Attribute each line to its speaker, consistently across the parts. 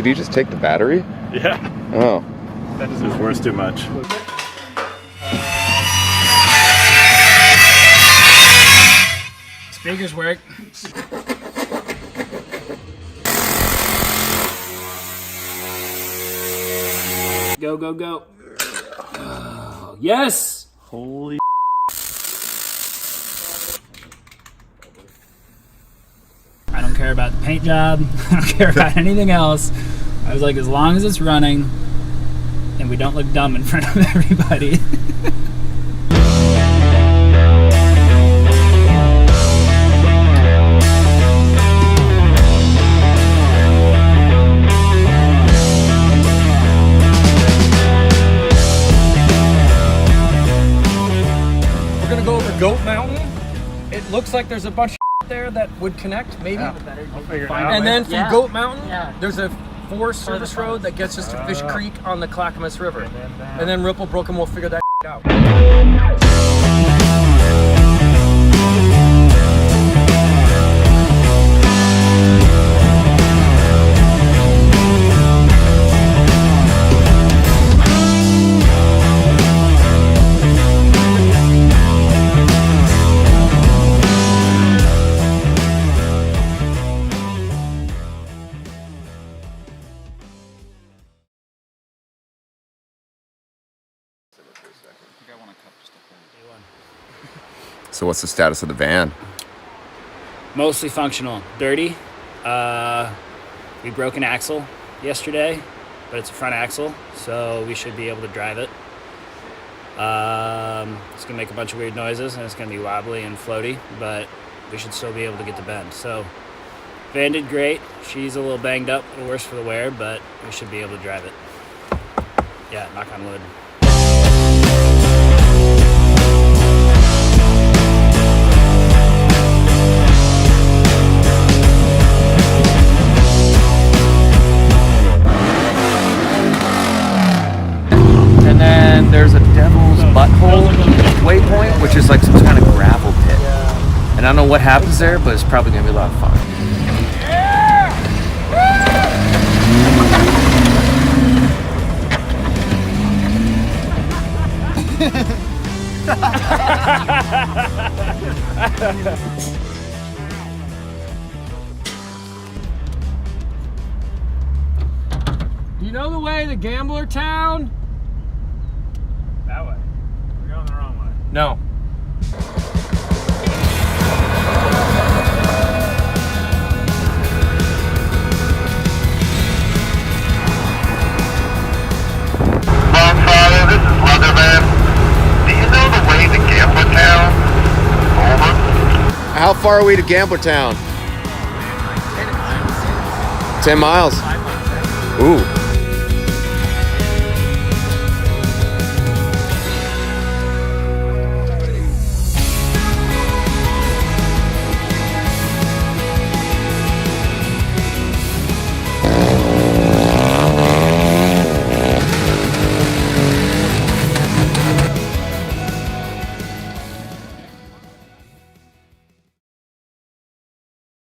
Speaker 1: Did he just take the battery?
Speaker 2: Yeah.
Speaker 1: Oh.
Speaker 2: That is just worth too much.
Speaker 3: Speakers work. Go, go, go. Oh, yes!
Speaker 2: Holy
Speaker 3: I don't care about the paint job. I don't care about anything else. I was like, as long as it's running and we don't look dumb in front of everybody.
Speaker 4: We're gonna go over Goat Mountain. It looks like there's a bunch of there that would connect, maybe.
Speaker 2: I'll figure it out.
Speaker 4: And then from
Speaker 3: Yeah.
Speaker 4: Goat Mountain,
Speaker 3: Yeah.
Speaker 4: there's a forest service road that gets us to Fish Creek on the Clackamas River. And then Ripple Brook, and we'll figure that out.
Speaker 1: So what's the status of the van?
Speaker 3: Mostly functional. Dirty. We broke an axle yesterday, but it's a front axle, so we should be able to drive it. It's gonna make a bunch of weird noises and it's gonna be wobbly and floaty, but we should still be able to get the bend. So van did great. She's a little banged up, a little worse for the wear, but we should be able to drive it. Yeah, knock on wood.
Speaker 4: And then there's a Devil's Butthole waypoint, which is like some kind of gravel pit. And I don't know what happens there, but it's probably gonna be a lot of fun. Do you know the way to Gambler Town?
Speaker 2: That way. We're going the wrong way.
Speaker 4: No.
Speaker 5: Longfather, this is Leatherman. Do you know the way to Gambler Town? Over.
Speaker 1: How far are we to Gambler Town? 10 miles. Ooh.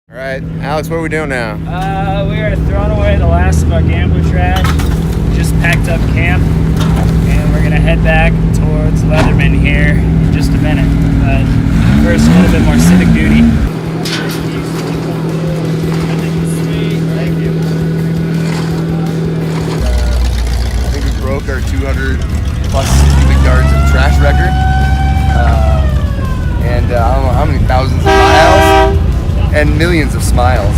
Speaker 1: All right, Alex, what are we doing now?
Speaker 3: We are throwing away the last of our gambler trash. Just packed up camp, and we're gonna head back towards Leatherman here in just a minute. But first, a little bit more civic duty.
Speaker 1: Thank you. I think we broke our 200 plus cubic yards of trash record. And I don't know how many thousands of miles and millions of smiles.